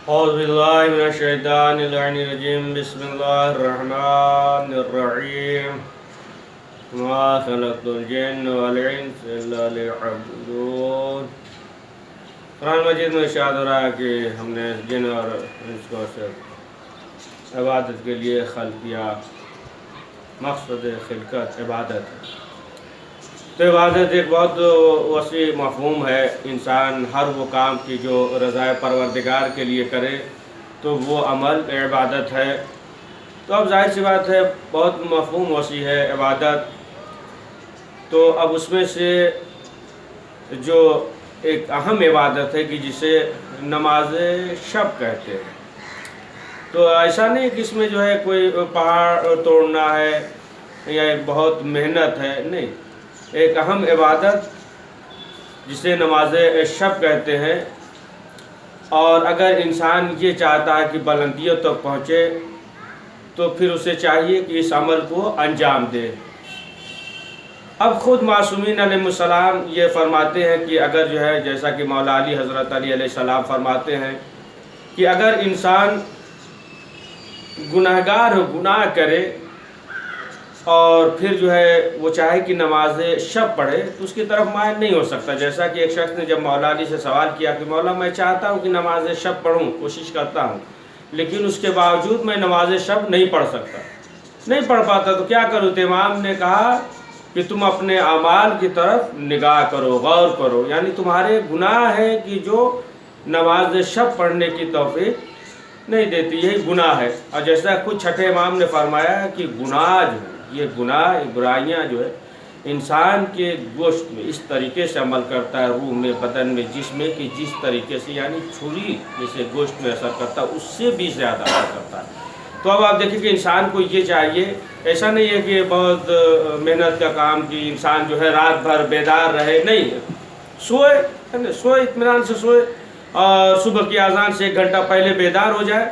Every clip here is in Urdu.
اعوذ باللہ من الشیطان الرجیم بسم اللہ الرحمن الرحیم ما خلقت الجن والانس الا ليعبدون۔ قرآن مجید میں ارشاد ہو رہا ہے کہ ہم نے جن اور انس کو صرف عبادت کے لیے خلق کیا، مقصد خلقت عبادت ہے۔ تو عبادت ایک بہت وسیع مفہوم ہے۔ انسان ہر وہ کام کی جو رضائے پروردگار کے لیے کرے تو وہ عمل عبادت ہے۔ تو اب ظاہر سی بات ہے بہت مفہوم وسیع ہے عبادت۔ تو اب اس میں سے جو ایک اہم عبادت ہے کہ جسے نماز شب کہتے ہیں، تو ایسا نہیں کہ اس میں جو ہے کوئی پہاڑ توڑنا ہے یا ایک بہت محنت ہے، نہیں، ایک اہم عبادت جسے نماز شب کہتے ہیں۔ اور اگر انسان یہ چاہتا ہے کہ بلندیوں تک پہنچے تو پھر اسے چاہیے کہ اس عمل کو انجام دے۔ اب خود معصومین علیہ السلام یہ فرماتے ہیں کہ اگر جو ہے، جیسا کہ مولا علی حضرت علی علیہ السلام فرماتے ہیں کہ اگر انسان گناہگار ہو، گناہ کرے اور پھر جو ہے وہ چاہے کہ نماز شب پڑھے تو اس کی طرف مائل نہیں ہو سکتا۔ جیسا کہ ایک شخص نے جب مولا علی سے سوال کیا کہ مولا میں چاہتا ہوں کہ نماز شب پڑھوں، کوشش کرتا ہوں، لیکن اس کے باوجود میں نماز شب نہیں پڑھ سکتا، نہیں پڑھ پاتا، تو کیا کروں؟ تو امام نے کہا کہ تم اپنے اعمال کی طرف نگاہ کرو، غور کرو، یعنی تمہارے گناہ ہے کہ جو نماز شب پڑھنے کی توفیق نہیں دیتی، یہی گناہ ہے۔ اور جیسا خود چھٹے امام نے فرمایا کہ گناہ جو ہے، یہ گناہ برائیاں جو ہے انسان کے گوشت میں اس طریقے سے عمل کرتا ہے، روح میں، بدن میں، جسم میں، کہ جس طریقے سے یعنی چھری جیسے گوشت میں اثر کرتا ہے اس سے بھی زیادہ اثر کرتا ہے۔ تو اب آپ دیکھیں کہ انسان کو یہ چاہیے، ایسا نہیں ہے کہ بہت محنت کا کام کہ انسان جو ہے رات بھر بیدار رہے، نہیں، سوئے اطمینان سے سوئے اور صبح کی اذان سے 1 گھنٹہ پہلے بیدار ہو جائے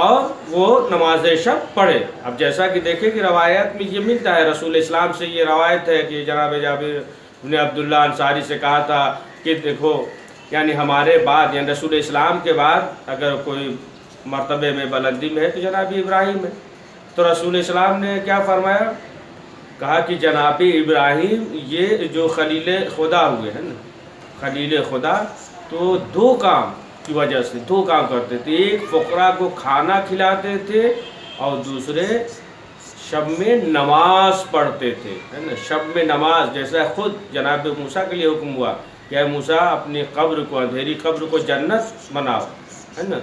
اور وہ نماز شب پڑھے۔ اب جیسا کہ دیکھیں کہ روایت میں یہ ملتا ہے، رسول اسلام سے یہ روایت ہے کہ جناب جابر بن عبداللہ انصاری سے کہا تھا کہ دیکھو، یعنی ہمارے بعد، یعنی رسول اسلام کے بعد اگر کوئی مرتبے میں بلندی میں ہے تو جناب ابراہیم ہے۔ تو رسول اسلام نے کیا فرمایا؟ کہا کہ جناب ابراہیم یہ جو خلیل خدا ہوئے ہیں نا، خلیل خدا، تو 2 کام کی وجہ سے 2 کام کرتے تھے۔ ایک فقراء کو کھانا کھلاتے تھے اور دوسرے شب میں نماز پڑھتے تھے، ہے نا، شب میں نماز۔ جیسا خود جناب موسیٰ کے لیے حکم ہوا کہ اے موسیٰ اپنی قبر کو، اندھیری قبر کو جنت بناؤ، ہے نا،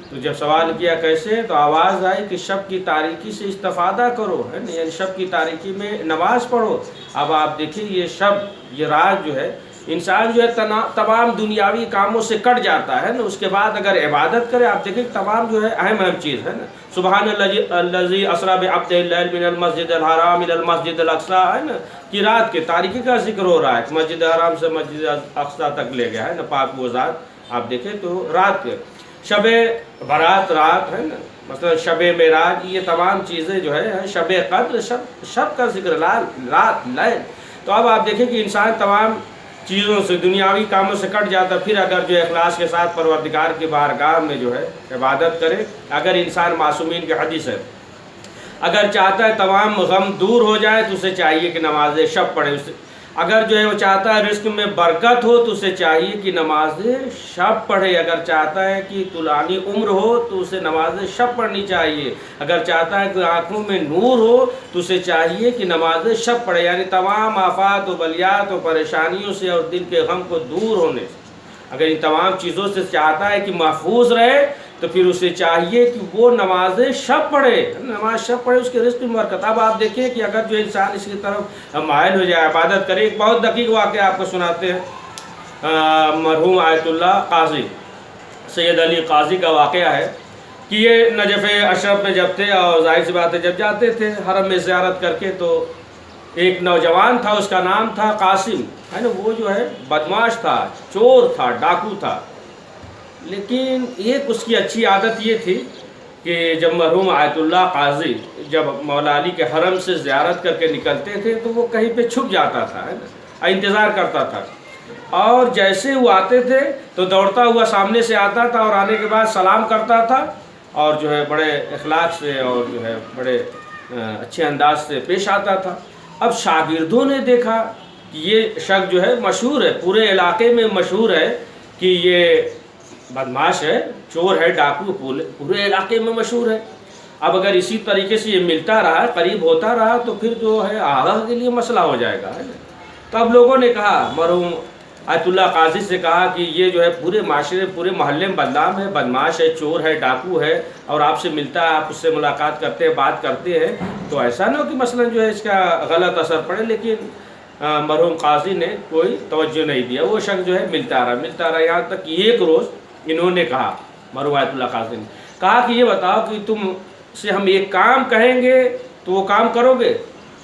تو جب سوال کیا کیسے، تو آواز آئی کہ شب کی تاریکی سے استفادہ کرو، ہے نا، یعنی شب کی تاریکی میں نماز پڑھو۔ اب آپ دیکھیں یہ شب، یہ رات جو ہے، انسان جو ہے تمام دنیاوی کاموں سے کٹ جاتا ہے نا، اس کے بعد اگر عبادت کرے، آپ دیکھیں تمام جو ہے اہم چیز ہے نا، سبحان الذی اسری بعبدہ اللیل من المسجد الحرام الی المسجد الاقصی، ہے نا، کہ رات کے تاریکی کا ذکر ہو رہا ہے، مسجد حرام سے مسجد اقصی تک لے گیا، ہے نا، پاک وہ ذات۔ آپ دیکھیں تو رات کے، شب برات رات، ہے نا، مثلا شب معراج، یہ تمام چیزیں جو ہے، شب قدر، شب کا ذکر، رات، لیل۔ تو اب آپ دیکھیں کہ انسان تمام چیزوں سے، دنیاوی کاموں سے کٹ جاتا، پھر اگر جو اخلاص کے ساتھ پروردگار کی بارگاہ میں جو ہے عبادت کرے، اگر انسان، معصومین کی حدیث ہے، اگر چاہتا ہے تمام غم دور ہو جائے تو اسے چاہیے کہ نماز شب پڑھے۔ اگر جو ہے وہ چاہتا ہے رزق میں برکت ہو تو اسے چاہیے کہ نماز شب پڑھے۔ اگر چاہتا ہے کہ طولانی عمر ہو تو اسے نماز شب پڑھنی چاہیے۔ اگر چاہتا ہے کہ آنکھوں میں نور ہو تو اسے چاہیے کہ نماز شب پڑھے، یعنی تمام آفات و بلیات و پریشانیوں سے اور دل کے غم کو دور ہونے سے، اگر ان تمام چیزوں سے چاہتا ہے کہ محفوظ رہے تو پھر اسے چاہیے کہ وہ نماز شب پڑھے، نماز شب پڑھے، اس کے رزق میں برکت۔ اب آپ دیکھیں کہ اگر جو انسان اس کی طرف مائل ہو جائے، عبادت کرے، ایک بہت دقیق واقعہ آپ کو سناتے ہیں، مرحوم آیت اللہ قاضی، سید علی قاضی کا واقعہ ہے کہ یہ نجف اشرف میں جب تھے، اور ظاہر سی بات ہے جب جاتے تھے حرم میں زیارت کر کے، تو ایک نوجوان تھا، اس کا نام تھا قاسم، ہے نا، وہ جو ہے بدماش تھا، چور تھا، ڈاکو تھا، لیکن ایک اس کی اچھی عادت یہ تھی کہ جب مرحوم آیت اللہ قاضی جب مولا علی کے حرم سے زیارت کر کے نکلتے تھے تو وہ کہیں پہ چھپ جاتا تھا، ہے نا، انتظار کرتا تھا۔ اور جیسے وہ آتے تھے تو دوڑتا ہوا سامنے سے آتا تھا اور آنے کے بعد سلام کرتا تھا اور جو ہے بڑے اخلاق سے اور جو ہے بڑے اچھے انداز سے پیش آتا تھا۔ اب شاگردوں نے دیکھا کہ یہ شخص جو ہے مشہور ہے، پورے علاقے میں مشہور ہے کہ یہ بدماش ہے، چور ہے، ڈاکو، پورے علاقے میں مشہور ہے۔ اب اگر اسی طریقے سے یہ ملتا رہا، قریب ہوتا رہا تو پھر جو ہے آگاہ کے لیے مسئلہ ہو جائے گا۔ تو اب لوگوں نے کہا، مرحوم آیت اللہ قاضی سے کہا کہ یہ جو ہے پورے معاشرے پورے محلے میں بدنام ہے، بدماش ہے، چور ہے، ڈاکو ہے، اور آپ سے ملتا ہے، آپ اس سے ملاقات کرتے ہیں، بات کرتے ہیں، تو ایسا نہ ہو کہ مثلا جو ہے اس کا غلط اثر پڑے۔ لیکن مرحوم قاضی نے کوئی توجہ نہیں دیا، وہ شخص جو ہے ملتا رہا، یہاں تک کہ ایک روز انہوں نے کہا، مرحوم آیت اللہ قاضی نے کہا کہ یہ بتاؤ کہ تم سے ہم ایک کام کہیں گے تو وہ کام کرو گے؟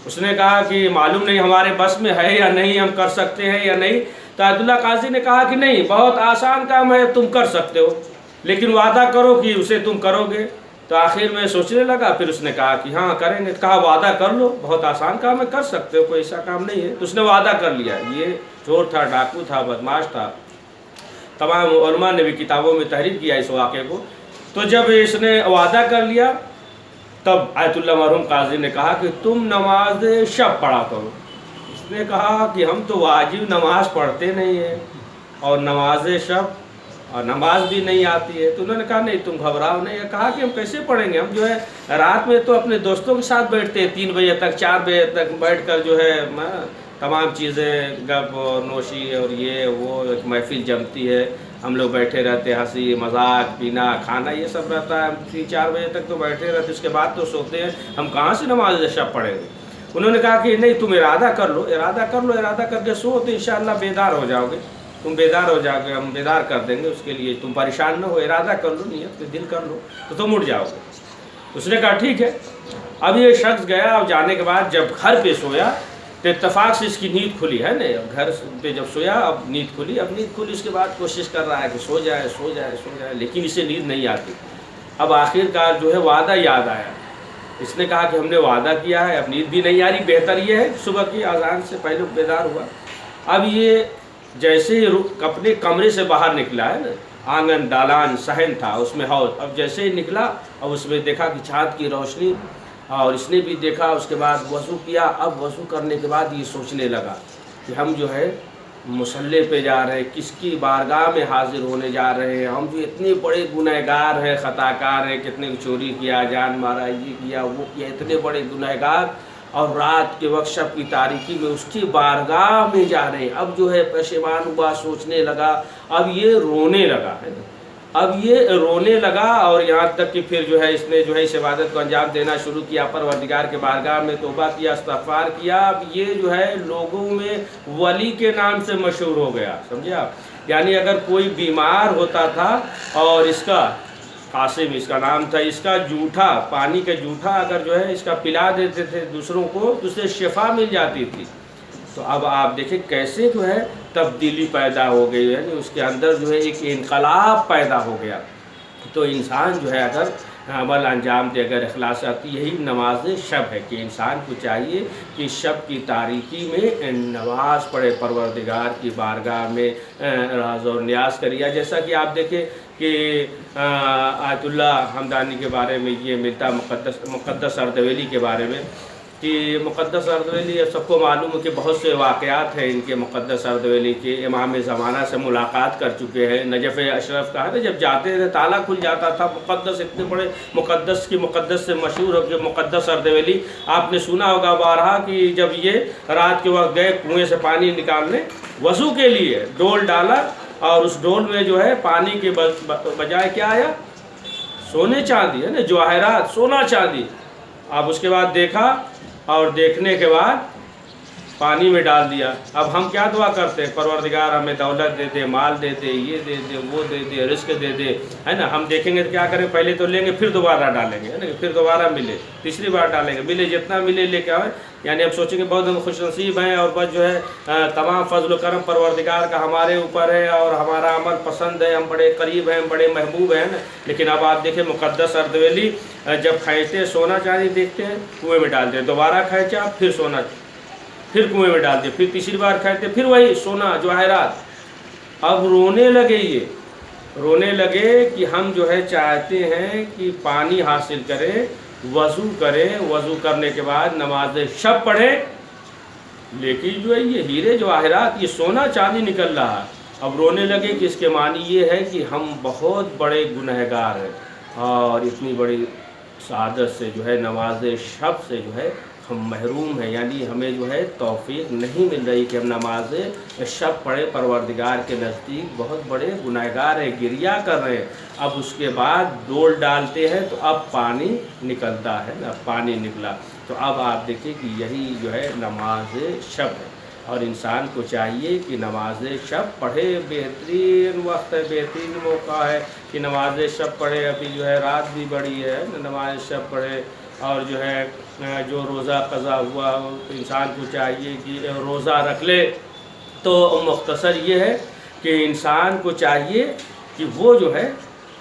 اس نے کہا کہ معلوم نہیں ہمارے بس میں ہے یا نہیں، ہم کر سکتے ہیں یا نہیں۔ تو آیت اللہ قاضی نے کہا کہ نہیں، بہت آسان کام ہے، تم کر سکتے ہو، لیکن وعدہ کرو کہ اسے تم کرو گے۔ تو آخر میں سوچنے لگا، پھر اس نے کہا کہ ہاں کریں گے۔ کہا وعدہ کر لو، بہت آسان کام ہے، کر سکتے ہو، کوئی ایسا کام نہیں ہے۔ تو اس نے وعدہ کر لیا۔ یہ چور تھا، ڈاکو تھا، بدماش تھا، تمام علماء نے بھی کتابوں میں تحریر کیا اس واقعے کو۔ تو جب اس نے وعدہ کر لیا تب آیت اللہ مرحوم قاضی نے کہا کہ تم نماز شب پڑھا کرو۔ اس نے کہا کہ ہم تو واجب نماز پڑھتے نہیں ہیں اور نماز شب اور نماز بھی نہیں آتی ہے۔ تو انہوں نے کہا نہیں، تم گھبراؤ نہیں۔ کہا کہ ہم کیسے پڑھیں گے، ہم جو ہے رات میں تو اپنے دوستوں کے ساتھ بیٹھتے ہیں، 3 بجے تک 4 بجے تک بیٹھ کر جو ہے تمام چیزیں گپ اور نوشی اور یہ وہ ایک محفل جمتی ہے، ہم لوگ بیٹھے رہتے ہیں، ہنسی مذاق، پینا کھانا یہ سب رہتا ہے، ہم 3-4 بجے تک تو بیٹھے رہتے، اس کے بعد تو سوتے ہیں، ہم کہاں سے نماز شب پڑھیں گے۔ انہوں نے کہا کہ نہیں، تم ارادہ کر لو، ارادہ کر کے سو تو انشاءاللہ بیدار ہو جاؤ گے، تم بیدار ہو جاؤ گے، ہم بیدار کر دیں گے، اس کے لیے تم پریشان نہ ہو، ارادہ کر لو، نیت پہ دل کر لو تو تم اٹھ جاؤ گے۔ اس نے کہا ٹھیک ہے۔ اب یہ شخص گیا اور جانے کے بعد جب گھر پہ سویا تو اتفاق سے اس کی نیند کھلی ہے نا، گھر پہ جب سویا اب نیند کھلی، اس کے بعد کوشش کر رہا ہے کہ سو جائے، لیکن اسے نیند نہیں آتی۔ اب آخر کار جو ہے وعدہ یاد آیا، اس نے کہا کہ ہم نے وعدہ کیا ہے، اب نیند بھی نہیں آ رہی، بہتر یہ ہے صبح کی اذان سے پہلے بیدار ہوا۔ اب یہ جیسے ہی اپنے کمرے سے باہر نکلا ہے نا، آنگن دالان صحن تھا، اس میں حوض، اب جیسے ہی نکلا اب اس میں دیکھا کہ چاند کی روشنی، اور اس نے بھی دیکھا، اس کے بعد وضو کیا۔ اب وضو کرنے کے بعد یہ سوچنے لگا کہ ہم جو ہے مصلی پہ جا رہے ہیں، کس کی بارگاہ میں حاضر ہونے جا رہے ہیں، ہم جو اتنے بڑے گنہگار ہیں، خطا کار ہیں، کتنے چوری کیا، جان مارا، یہ کیا وہ کیا، اتنے بڑے گنہگار، اور رات کے وقت شب کی تاریکی میں اس کی بارگاہ میں جا رہے ہیں۔ اب جو ہے پشیمان ہوا، سوچنے لگا، اب یہ رونے لگا ہے نا، اور یہاں تک کہ پھر جو ہے اس نے جو ہے اس عبادت کو انجام دینا شروع کیا، پروردگار کے بارگاہ میں توبہ کیا، استغفار کیا۔ اب یہ جو ہے لوگوں میں ولی کے نام سے مشہور ہو گیا، سمجھے آپ؟ یعنی اگر کوئی بیمار ہوتا تھا اور اس کا قاسم اس کا نام تھا، اس کا جوٹھا، پانی کا جوٹھا اگر جو ہے اس کا پلا دیتے تھے دوسروں کو تو اس سے شفا مل جاتی تھی۔ تو اب آپ دیکھیں کیسے جو ہے تبدیلی پیدا ہو گئی، یعنی اس کے اندر جو ہے ایک انقلاب پیدا ہو گیا۔ تو انسان جو ہے اگر عمل انجام دے، اگر اخلاص آتی، یہی نماز شب ہے کہ انسان کو چاہیے کہ شب کی تاریکی میں نماز پڑھے، پروردگار کی بارگاہ میں راز اور نیاز کریا۔ جیسا کہ آپ دیکھیں کہ آیت اللہ حمدانی کے بارے میں یہ ملتا، مقدس اردبیلی کے بارے میں، کہ مقدس اردبیلی سب کو معلوم ہے کہ بہت سے واقعات ہیں ان کے، مقدس اردبیلی کے امام زمانہ سے ملاقات کر چکے ہیں۔ نجف اشرف کا ہے نا، جب جاتے تھے تالا کھل جاتا تھا، مقدس اتنے بڑے مقدس سے مشہور ہو کہ مقدس اردبیلی، آپ نے سنا ہوگا بارہا کہ جب یہ رات کے وقت گئے کنویں سے پانی نکالنے وضو کے لیے، ڈول ڈالا اور اس ڈول میں جو ہے پانی کے بجائے کیا آیا؟ سونے چاندی ہے نا، جواہرات، سونا چاندی۔ اب اس کے بعد دیکھا اور دیکھنے کے بعد پانی میں ڈال دیا۔ اب ہم کیا دعا کرتے ہیں؟ پروردگار ہمیں دولت دے دے، مال دے دے، یہ دے دے، وہ دے دے، رزق دے دے، ہے نا۔ ہم دیکھیں گے تو کیا کریں؟ پہلے تو لیں گے، پھر دوبارہ ڈالیں گے، ہے نا، پھر دوبارہ ملے، تیسری بار ڈالیں گے، ملے جتنا ملے لے کے آئے۔ یعنی اب سوچیں گے بہت ہم خوش نصیب ہیں اور بس جو ہے تمام فضل و کرم پروردگار کا ہمارے اوپر ہے اور ہمارا عمل پسند ہے، ہم بڑے قریب ہیں، بڑے محبوب ہیں نا۔ لیکن اب آپ دیکھیں مقدس اردبیلی جب کھینچتے سونا چاندی دیکھتے ہیں، کنویں میں ڈالتے ہیں، دوبارہ کھینچا، پھر سونا، پھر کنویں میں ڈال دیا، پھر تیسری بار کھینچتے، پھر وہی سونا جواہرات، اب رونے لگے، یہ رونے لگے کہ ہم جو ہے چاہتے ہیں کہ پانی حاصل کریں، وضو کریں، وضو کرنے کے بعد نماز شب پڑھیں، لیکن جو ہے یہ ہیرے جواہرات، یہ سونا چاندی نکل رہا۔ اب رونے لگے کہ اس کے معنی یہ ہے کہ ہم بہت بڑے گنہگار ہیں، اور اتنی بڑی سعادت سے جو ہے نماز شب سے جو ہے ہم محروم ہیں، یعنی ہمیں جو ہے توفیق نہیں مل رہی کہ ہم نماز شب پڑھے، پروردگار کے نزدیک بہت بڑے گنہگار ہیں، گریہ کر رہے ہیں۔ اب اس کے بعد ڈول ڈالتے ہیں تو اب پانی نکلتا ہے نا، پانی نکلا، تو اب آپ دیکھیں کہ یہی جو ہے نماز شب ہے، اور انسان کو چاہیے کہ نماز شب پڑھے۔ بہترین وقت ہے، بہترین موقع ہے کہ نماز شب پڑھے۔ ابھی جو ہے رات بھی بڑی ہے، نماز شب پڑھے، اور جو ہے جو روزہ قضا ہوا انسان کو چاہیے کہ روزہ رکھ لے۔ تو مختصر یہ ہے کہ انسان کو چاہیے کہ وہ جو ہے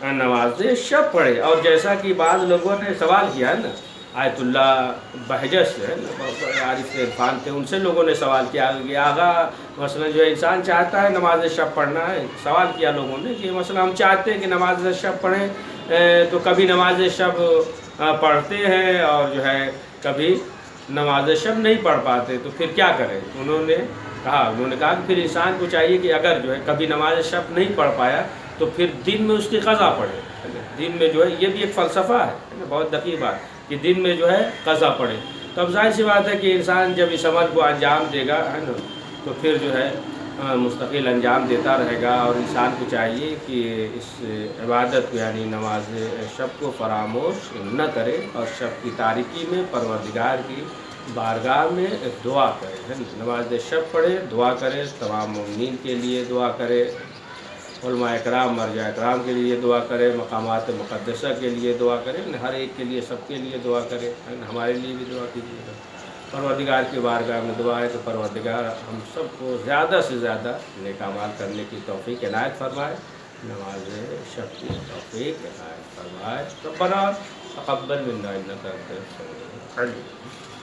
نماز شب پڑھے۔ اور جیسا کہ بعض لوگوں نے سوال کیا ہے نا، آیت اللہ بہجت سے ہے نا، بہت بڑے عارف عرفان تھے، ان سے لوگوں نے سوال کیا کہ آغا مثلا جو ہے انسان چاہتا ہے نماز شب پڑھنا ہے، سوال کیا لوگوں نے کہ مثلا ہم چاہتے ہیں کہ نماز شب پڑھیں، تو کبھی نماز شب پڑھتے ہیں اور جو ہے کبھی نماز شب نہیں پڑھ پاتے، تو پھر کیا کریں؟ انہوں نے کہا کہ پھر انسان کو چاہیے کہ اگر جو ہے کبھی نماز شب نہیں پڑھ پایا تو پھر دن میں اس کی قضا پڑھے۔ دن میں جو ہے یہ بھی ایک فلسفہ ہے، بہت دقیق بات، کہ دن میں جو ہے قضا پڑھے۔ تو اب ظاہر سی بات ہے کہ انسان جب اس عمل کو انجام دے گا ہے نا، تو پھر جو ہے مستقل انجام دیتا رہے گا، اور انسان کو چاہیے کہ اس عبادت کو یعنی نماز شب کو فراموش نہ کرے، اور شب کی تاریکی میں پروردگار کی بارگاہ میں دعا کرے، ہے نا، نماز شب پڑھے، دعا کرے، تمام مومنین کے لیے دعا کرے، علماء اکرام مرجع اکرام کے لیے دعا کرے، مقامات مقدسہ کے لیے دعا کرے، ہر ایک کے لیے، سب کے لیے دعا کرے، ہمارے لیے بھی دعا کیجیے گا۔ پروردگار کی بارگاہ میں دعا ہے کہ پروردگار ہم سب کو زیادہ سے زیادہ نیک اعمال کرنے کی توفیق عنایت فرمائے، نماز شب کی توفیق عنایت فرمائے۔ ربنا تقبل منا انک انت السمیع العلیم۔